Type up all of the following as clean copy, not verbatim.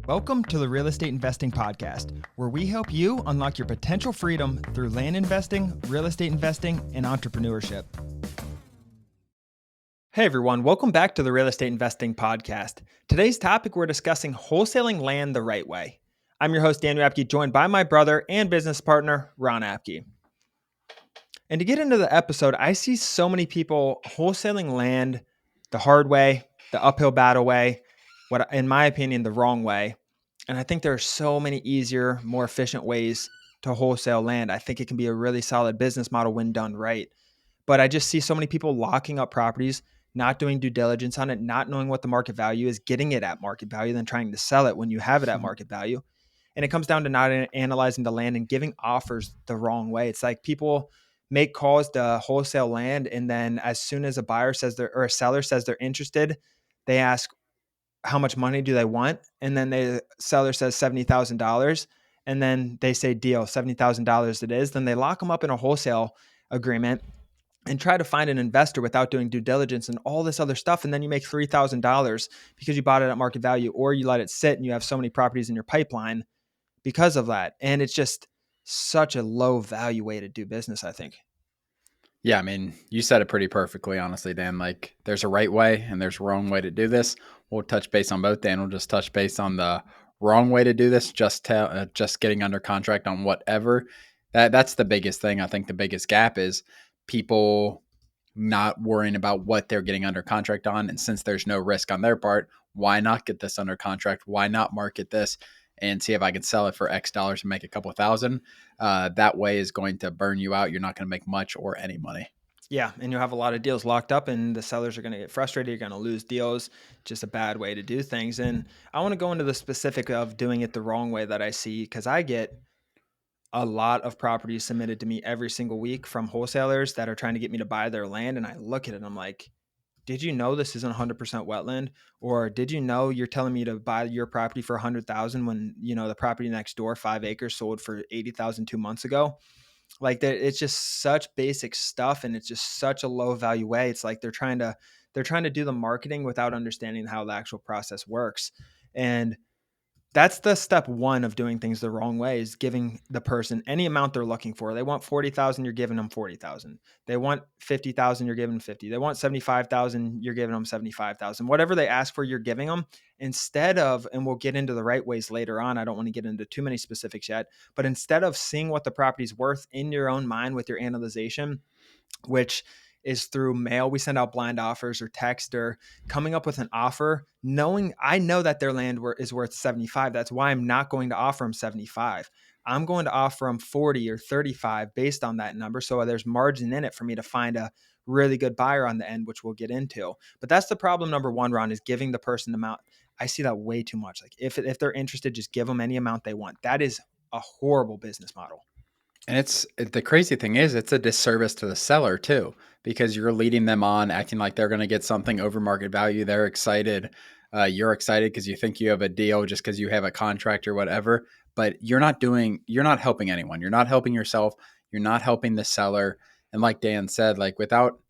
Welcome to the Real Estate Investing Podcast, where we help you unlock your potential freedom through land investing, real estate investing, and entrepreneurship. Hey everyone, welcome back to the Real Estate Investing Podcast. Today's topic, we're discussing wholesaling land the right way. I'm your host, Daniel Apke, joined by my brother and business partner, Ron Apke. And to get into the episode, I see so many people wholesaling land the hard way, the uphill battle way, what, in my opinion, the wrong way. And I think there are so many easier, more efficient ways to wholesale land. I think it can be a really solid business model when done right. But I just see so many people locking up properties, not doing due diligence on it, not knowing what the market value is, getting it at market value, then trying to sell it when you have it at market value. And it comes down to not analyzing the land and giving offers the wrong way. It's like people make calls to wholesale land, and then as soon as a buyer says or a seller says they're interested, they ask how much money do they want, and then the seller says $70,000, and then they say deal, $70,000 it is. Then they lock them up in a wholesale agreement and try to find an investor without doing due diligence and all this other stuff. And then you make $3,000 because you bought it at market value, or you let it sit and you have so many properties in your pipeline because of that. And it's just such a low value way to do business, I think. Yeah, I mean, you said it pretty perfectly, honestly, Dan. Like, there's a right way and there's a wrong way to do this. We'll touch base on both, Dan. We'll just touch base on the wrong way to do this, just getting under contract on whatever. That's the biggest thing. I think the biggest gap is people not worrying about what they're getting under contract on. And since there's no risk on their part, why not get this under contract? Why not market this and see if I can sell it for X dollars and make a couple $1,000? That way is going to burn you out. You're not going to make much or any money. Yeah, and you'll have a lot of deals locked up, and the sellers are going to get frustrated. You're going to lose deals. Just a bad way to do things. And I want to go into the specific of doing it the wrong way that I see, because I get a lot of properties submitted to me every single week from wholesalers that are trying to get me to buy their land. And I look at it and I'm like, did you know this isn't 100% wetland? Or did you know you're telling me to buy your property for 100,000 when, you know, the property next door, 5 acres, sold for 80,000 2 months ago? Like that, it's just such basic stuff, and it's just such a low value way. It's like they're trying to do the marketing without understanding how the actual process works. And that's the step one of doing things the wrong way, is giving the person any amount they're looking for. They want 40,000, you're giving them 40,000. They want 50,000, you're giving them 50. They want 75,000, you're giving them 75,000. Whatever they ask for, you're giving them, instead of, and we'll get into the right ways later on. I don't want to get into too many specifics yet, but instead of seeing what the property's worth in your own mind with your analyzation, which is through mail. We send out blind offers or text, or coming up with an offer, knowing I know that their land is worth 75. That's why I'm not going to offer them 75. I'm going to offer them 40 or 35 based on that number. So there's margin in it for me to find a really good buyer on the end, which we'll get into. But that's the problem number one, Ron, is giving the person the amount. I see that way too much. Like if they're interested, just give them any amount they want. That is a horrible business model. And the crazy thing is, it's a disservice to the seller too, because you're leading them on, acting like they're going to get something over market value. They're excited. You're excited because you think you have a deal just because you have a contract or whatever, but you're not helping anyone. You're not helping yourself. You're not helping the seller. And like Dan said, like without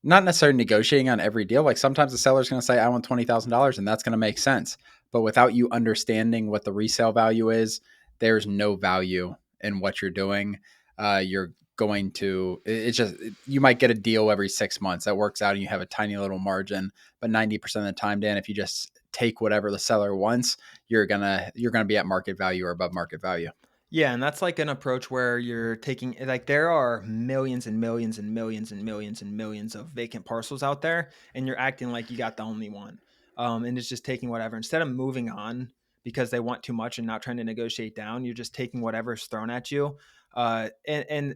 not necessarily negotiating on every deal, like sometimes the seller's going to say, I want $20,000, and that's going to make sense. But without you understanding what the resale value is, there's no value in what you're doing. You're going to, it's just, you might get a deal every 6 months that works out and you have a tiny little margin, but 90% of the time, Dan, if you just take whatever the seller wants, you're going to be at market value or above market value. Yeah, and that's like an approach where you're taking, like, there are millions and millions and millions and millions and millions of vacant parcels out there, and you're acting like you got the only one. And it's just taking whatever, instead of moving on because they want too much and not trying to negotiate down, you're just taking whatever's thrown at you. And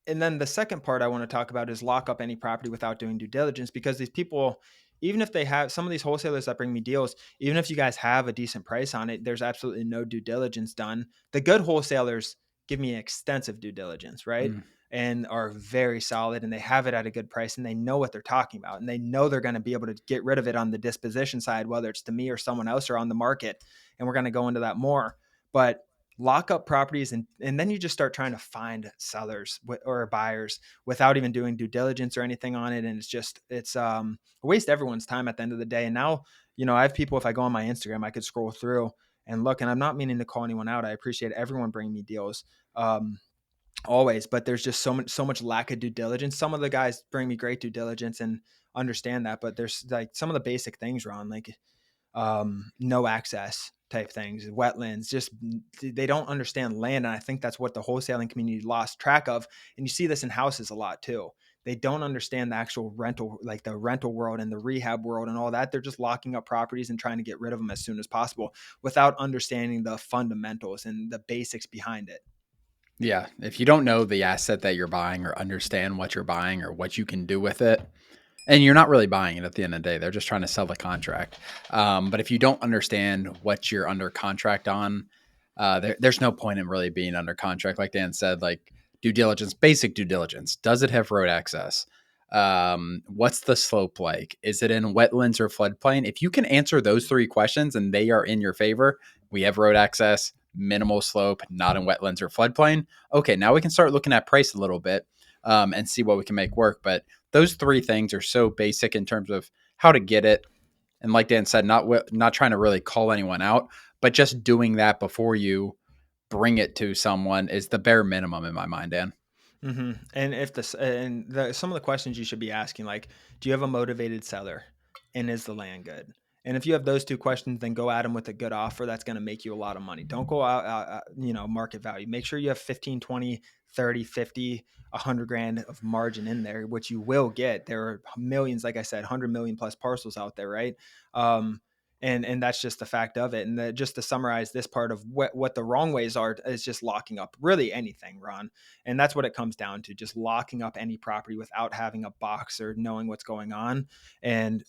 then the second part I want to talk about is lock up any property without doing due diligence, because these people, even if they have, some of these wholesalers that bring me deals, even if you guys have a decent price on it, there's absolutely no due diligence done. The good wholesalers give me extensive due diligence, right? And are very solid, and they have it at a good price, and they know what they're talking about, and they know they're going to be able to get rid of it on the disposition side, whether it's to me or someone else or on the market. And we're going to go into that more. But lock up properties, and then you just start trying to find sellers or buyers without even doing due diligence or anything on it. And it's waste everyone's time at the end of the day. And now, you know, I have people, if I go on my Instagram, I could scroll through and look. And I'm not meaning to call anyone out. I appreciate everyone bringing me deals. Always, but there's just so much lack of due diligence. Some of the guys bring me great due diligence and understand that, but there's like some of the basic things wrong, like no access type things, wetlands, just they don't understand land. And I think that's what the wholesaling community lost track of. And you see this in houses a lot too. They don't understand the actual rental, like the rental world and the rehab world and all that. They're just locking up properties and trying to get rid of them as soon as possible without understanding the fundamentals and the basics behind it. Yeah. If you don't know the asset that you're buying or understand what you're buying or what you can do with it, and you're not really buying it at the end of the day, they're just trying to sell the contract. But if you don't understand what you're under contract on, there's no point in really being under contract. Like Dan said, like due diligence, basic due diligence. Does it have road access? What's the slope like? Is it in wetlands or floodplain? If you can answer those three questions and they are in your favor, we have road access, minimal slope, not in wetlands or floodplain. Okay, now we can start looking at price a little bit and see what we can make work. But those three things are so basic in terms of how to get it. And like Dan said, not trying to really call anyone out, but just doing that before you bring it to someone is the bare minimum in my mind, Dan. And if this and the, some of the questions you should be asking, like, do you have a motivated seller, and is the land good? And if you have those two questions, then go at them with a good offer that's going to make you a lot of money. Don't go out, market value. Make sure you have 15, 20, 30, 50, 100 grand of margin in there, which you will get. There are millions, like I said, 100 million plus parcels out there, right? Um, and that's just the fact of it. And just to summarize this part of what the wrong ways are is just locking up really anything, Ron. And that's what it comes down to, just locking up any property without having a box or knowing what's going on. And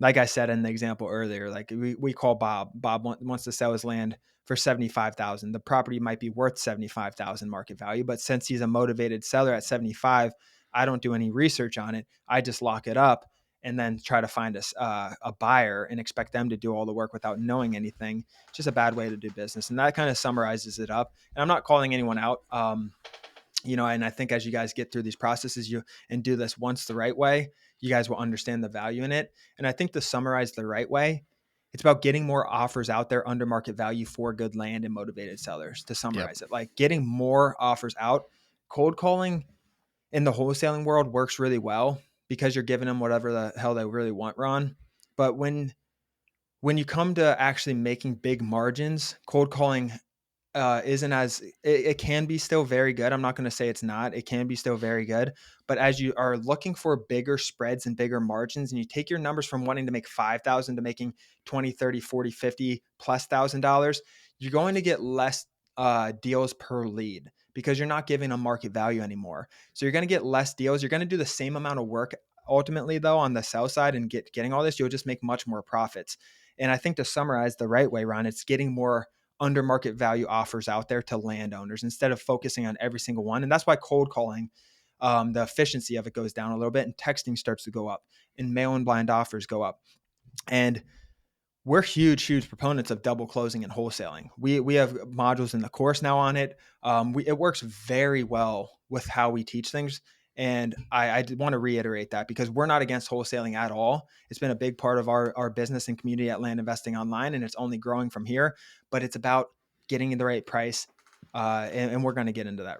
like I said in the example earlier, like we call Bob. Bob wants to sell his land for 75,000. The property might be worth 75,000 market value, but since he's a motivated seller at 75, I don't do any research on it. I just lock it up and then try to find a buyer and expect them to do all the work without knowing anything. It's just a bad way to do business. And that kind of summarizes it up. And I'm not calling anyone out. And I think as you guys get through these processes and do this once the right way, you guys will understand the value in it. And I think to summarize the right way, it's about getting more offers out there under market value for good land and motivated sellers, to Yep. summarize it. Like getting more offers out. Cold calling in the wholesaling world works really well because you're giving them whatever the hell they really want, Ron. But when you come to actually making big margins, cold calling isn't as it can be still very good. I'm not going to say it's not. It can be still very good. But as you are looking for bigger spreads and bigger margins, and you take your numbers from wanting to make 5,000 to making 20, 30, 40, 50 plus $1,000, you're going to get less deals per lead because you're not giving a market value anymore. So you're going to get less deals. You're going to do the same amount of work ultimately though on the sell side and getting all this, you'll just make much more profits. And I think to summarize the right way, Ron, it's getting more under market value offers out there to landowners instead of focusing on every single one. And that's why cold calling, the efficiency of it goes down a little bit and texting starts to go up and mail and blind offers go up. And we're huge proponents of double closing and wholesaling. We have modules in the course now on it. It works very well with how we teach things. And I want to reiterate that because we're not against wholesaling at all. It's been a big part of our business and community at Land Investing Online, and it's only growing from here. But it's about getting the right price, and we're going to get into that.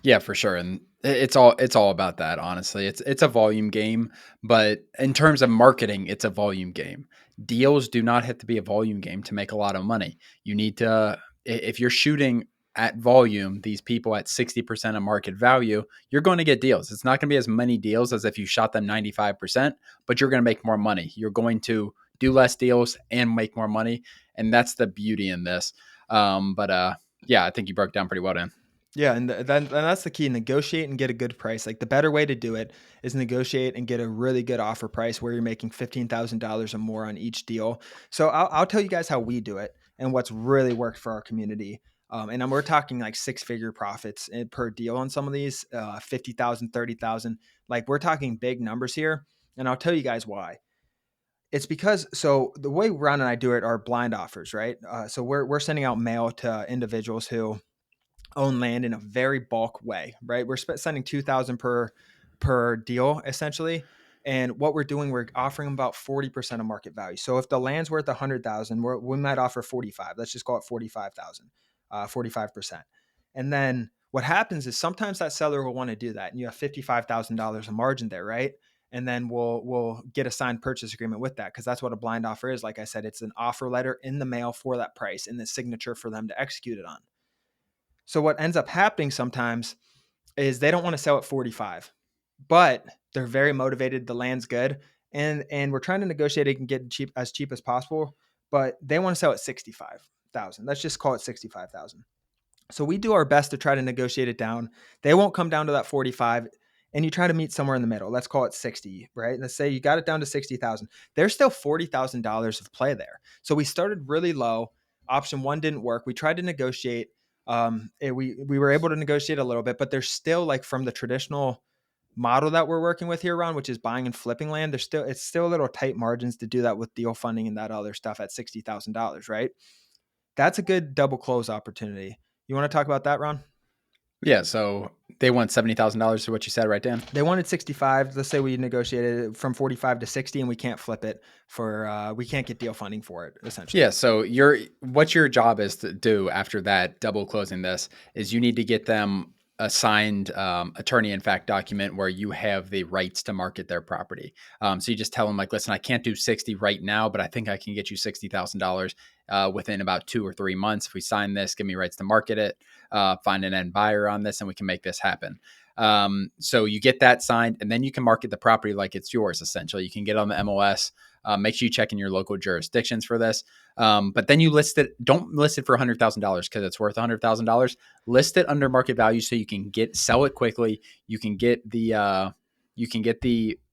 Yeah, for sure. And it's all about that, honestly. It's a volume game, but in terms of marketing, it's a volume game. Deals do not have to be a volume game to make a lot of money. You need to if you're shooting at volume, these people at 60% of market value, you're going to get deals. It's not going to be as many deals as if you shot them 95%, but you're going to make more money. You're going to do less deals and make more money, and that's the beauty in this. But yeah, I think you broke down pretty well, Dan. Yeah, and that's the key. Negotiate and get a good price. Like the better way to do it is negotiate and get a really good offer price where you're making $15,000 or more on each deal. So I'll tell you guys how we do it and what's really worked for our community. We're talking like six-figure profits per deal on some of these, 50,000, 30,000. Like we're talking big numbers here. And I'll tell you guys why. It's because so the way Ron and I do it are blind offers, right? So we're sending out mail to individuals who own land in a very bulk way, right? We're sending 2,000 per deal essentially. And what we're doing, we're offering them about 40% of market value. So if the land's worth 100,000, we might offer 45. Let's just call it 45,000, 45%. And then what happens is sometimes that seller will want to do that, and you have $55,000 of margin there, right? And then we'll get a signed purchase agreement with that, because that's what a blind offer is. Like I said, it's an offer letter in the mail for that price and the signature for them to execute it on. So what ends up happening sometimes is they don't want to sell at 45, but they're very motivated. The land's good, and we're trying to negotiate it and get cheap as possible, but they want to sell at 65,000. Let's just call it 65,000. So we do our best to try to negotiate it down. They won't come down to that 45, and you try to meet somewhere in the middle. Let's call it 60, right? Let's say you got it down to 60,000. There's still $40,000 of play there. So we started really low. Option one didn't work. We tried to negotiate. We were able to negotiate a little bit, but there's still, like, from the traditional model that we're working with here, Ron, which is buying and flipping land, it's still a little tight margins to do that with deal funding and that other stuff at $60,000, right? That's a good double close opportunity. You want to talk about that, Ron? Yeah. So they want $70,000 to what you said, right, Dan? They wanted 65. Let's say we negotiated it from 45 to 60, and we can't flip it we can't get deal funding for it, essentially. Yeah. So what your job is to do after that double closing this is you need to get them a signed attorney in fact document where you have the rights to market their property. So you just tell them, like, listen, I can't do 60 right now, but I think I can get you $60,000 within about 2 or 3 months. If we sign this, give me rights to market it, find an end buyer on this, and we can make this happen. So you get that signed, and then you can market the property like it's yours. Essentially, you can get on the MLS. Make sure you check in your local jurisdictions for this. But then you list it. Don't list it for $100,000 because it's worth $100,000. List it under market value so you can sell it quickly. You can get the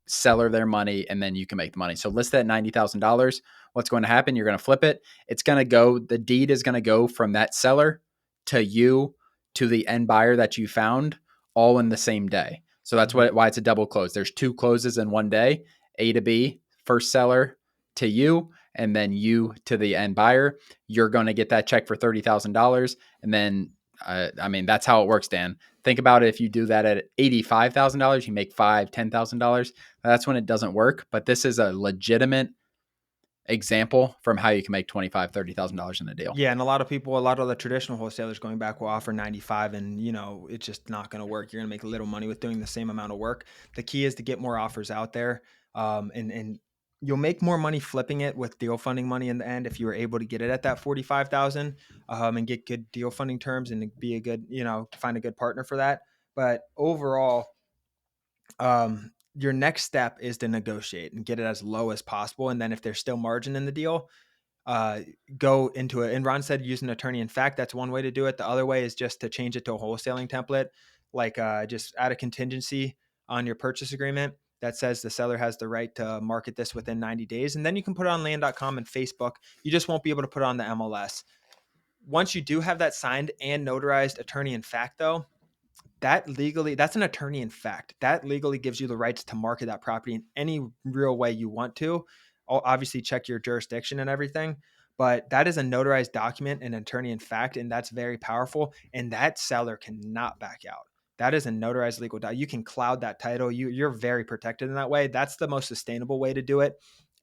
seller their money, and then you can make the money. So list that at $90,000. What's going to happen? You're going to flip it. It's going to go. The deed is going to go from that seller to you to the end buyer that you found, all in the same day. So that's why it's a double close. There's 2 closes in one day. A to B. First seller to you, and then you to the end buyer. You're going to get that check for $30,000. And then, that's how it works, Dan. Think about it. If you do that at $85,000, you make $10,000. That's when it doesn't work. But this is a legitimate example from how you can make $25,000-$30,000 in a deal. Yeah, and a lot of the traditional wholesalers going back will offer 95, and it's just not going to work. You're going to make a little money with doing the same amount of work. The key is to get more offers out there, and you'll make more money flipping it with deal funding money in the end if you were able to get it at that 45,000, and get good deal funding terms and be a good, find a good partner for that. But overall, your next step is to negotiate and get it as low as possible, and then if there's still margin in the deal, go into it. And Ron said use an attorney in fact. That's one way to do it. The other way is just to change it to a wholesaling template, like just add a contingency on your purchase agreement that says the seller has the right to market this within 90 days. And then you can put it on land.com and Facebook. You just won't be able to put it on the MLS. Once you do have that signed and notarized attorney in fact, though, that's an attorney in fact. That legally gives you the rights to market that property in any real way you want to. Obviously check your jurisdiction and everything, but that is a notarized document, an attorney in fact, and that's very powerful. And that seller cannot back out. That is a notarized legal document. You can cloud that title. You're very protected in that way. That's the most sustainable way to do it,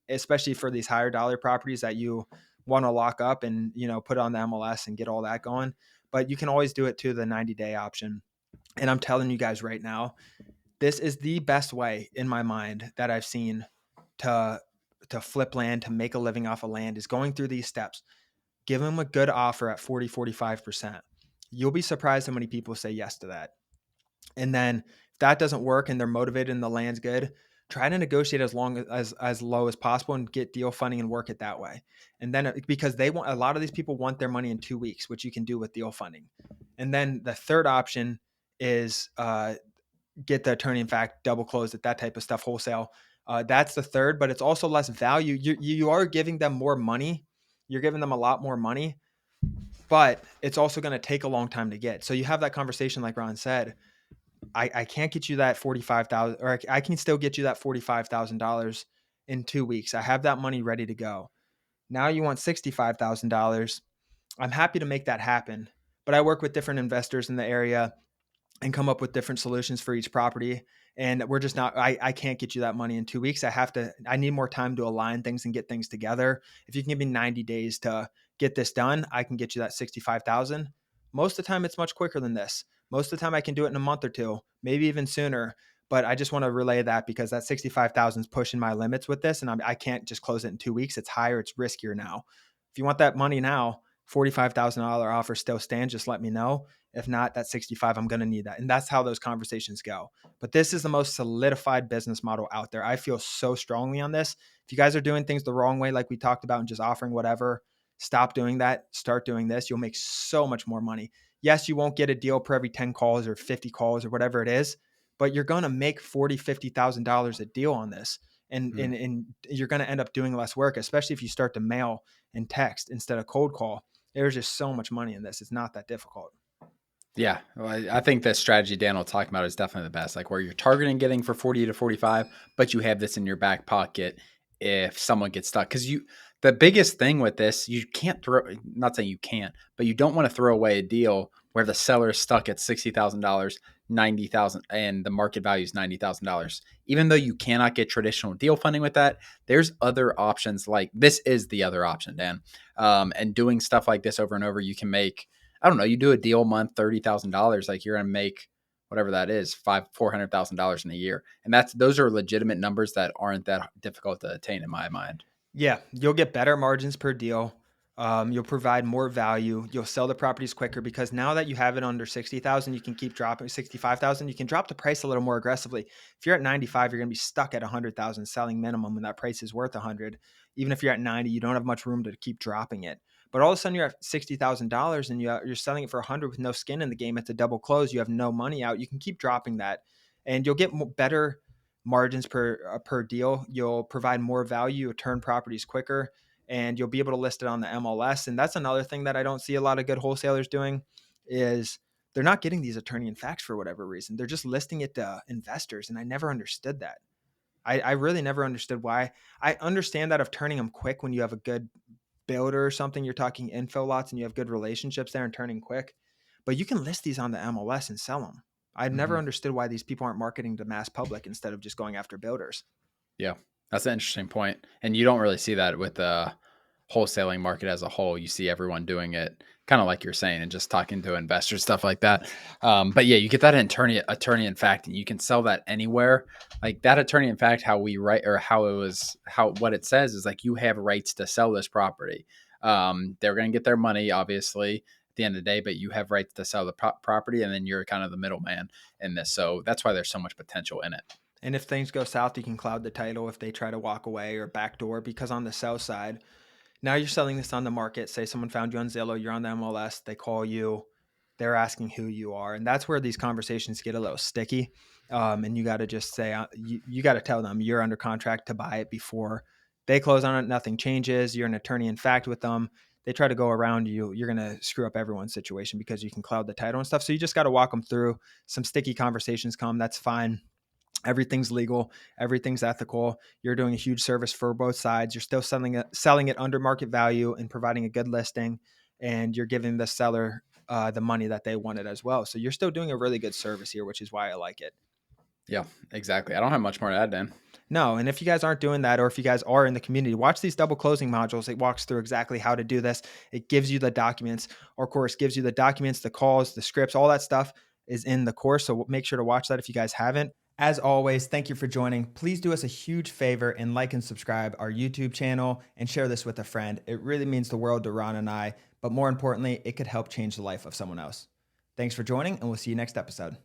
especially for these higher dollar properties that you want to lock up and put on the MLS and get all that going. But you can always do it to the 90-day option. And I'm telling you guys right now, this is the best way in my mind that I've seen to flip land, to make a living off of land, is going through these steps. Give them a good offer at 40-45%. You'll be surprised how many people say yes to that. And then if that doesn't work and they're motivated and the land's good, try to negotiate as low as possible and get deal funding and work it that way. And then because a lot of these people want their money in 2 weeks, which you can do with deal funding. And then the third option is get the attorney in fact, double close it, that type of stuff, wholesale. That's the third, but it's also less value. You are giving them more money. You're giving them a lot more money, but it's also going to take a long time to get. So you have that conversation, like Ron said, I can't get you that 45,000, or I can still get you that $45,000 in 2 weeks. I have that money ready to go. Now you want $65,000. I'm happy to make that happen, but I work with different investors in the area and come up with different solutions for each property. and we're just not, I can't get you that money in 2 weeks. I need more time to align things and get things together. If you can give me 90 days to get this done, I can get you that 65,000. Most of the time it's much quicker than this. Most of the time I can do it in a month or two, maybe even sooner. But I just want to relay that because that 65,000 is pushing my limits with this, and I can't just close it in 2 weeks. It's higher, it's riskier now. If you want that money now, $45,000 offer still stands. Just let me know. If not, that 65, I'm going to need that. And that's how those conversations go. But this is the most solidified business model out there. I feel so strongly on this. If you guys are doing things the wrong way, like we talked about, and just offering whatever, stop doing that. Start doing this. You'll make so much more money. Yes, you won't get a deal per every 10 calls or 50 calls or whatever it is, but you're going to make $40,000, $50,000 a deal on this. And you're going to end up doing less work, especially if you start to mail and text instead of cold call. There's just so much money in this. It's not that difficult. Yeah, well, I think the strategy Dan will talk about is definitely the best, like where you're targeting getting for 40 to 45, but you have this in your back pocket if someone gets stuck. Because the biggest thing with this, you can't throw, not saying you can't, but you don't want to throw away a deal where the seller is stuck at $60,000, 90,000, and the market value is $90,000. Even though you cannot get traditional deal funding with that, there's other options. Like this is the other option, Dan. And doing stuff like this over and over, you can make, I don't know, you do a deal a month, $30,000, like you're going to make whatever that is, $400,000 in a year. And those are legitimate numbers that aren't that difficult to attain in my mind. Yeah, you'll get better margins per deal. You'll provide more value. You'll sell the properties quicker because now that you have it under 60,000, you can keep dropping 65,000. You can drop the price a little more aggressively. If you're at 95, you're going to be stuck at 100,000 selling minimum when that price is worth 100. Even if you're at 90, you don't have much room to keep dropping it. But all of a sudden you're at $60,000 and you're selling it for 100 with no skin in the game. It's a double close. You have no money out. You can keep dropping that, and you'll get better margins per deal. You'll provide more value, you'll turn properties quicker, and you'll be able to list it on the MLS. And that's another thing that I don't see a lot of good wholesalers doing is they're not getting these attorney in facts for whatever reason. They're just listing it to investors, and I never understood that. I really never understood why. I understand that of turning them quick when you have a good builder or something, you're talking info lots and you have good relationships there and turning quick, but you can list these on the MLS and sell them. I've never Mhm. understood why these people aren't marketing to mass public instead of just going after builders. Yeah, that's an interesting point. And you don't really see that with the wholesaling market as a whole. You see everyone doing it kind of like you're saying and just talking to investors, stuff like that. But yeah, you get that attorney in fact, and you can sell that anywhere. Like that attorney in fact, how we write or what it says is like you have rights to sell this property. They're going to get their money, obviously, at the end of the day, but you have rights to sell the property, and then you're kind of the middleman in this. So that's why there's so much potential in it. And if things go south, you can cloud the title if they try to walk away or backdoor, because on the sell side, now you're selling this on the market. Say someone found you on Zillow, you're on the MLS, they call you, they're asking who you are. And that's where these conversations get a little sticky. And you got to just say, you got to tell them you're under contract to buy it before they close on it. Nothing changes. You're an attorney in fact with them. They try to go around you. You're going to screw up everyone's situation because you can cloud the title and stuff. So you just got to walk them through. Some sticky conversations come. That's fine. Everything's legal, everything's ethical. You're doing a huge service for both sides. You're still selling it under market value and providing a good listing, and you're giving the seller the money that they wanted as well. So you're still doing a really good service here, which is why I like it. Yeah, exactly. I don't have much more to add, Dan. No, and if you guys aren't doing that, or if you guys are in the community, watch these double closing modules. It walks through exactly how to do this. It gives you the documents, or course gives you the documents, the calls, the scripts, all that stuff is in the course. So make sure to watch that if you guys haven't. As always, thank you for joining. Please do us a huge favor and like and subscribe our YouTube channel and share this with a friend. It really means the world to Ron and I, but more importantly, it could help change the life of someone else. Thanks for joining, and we'll see you next episode.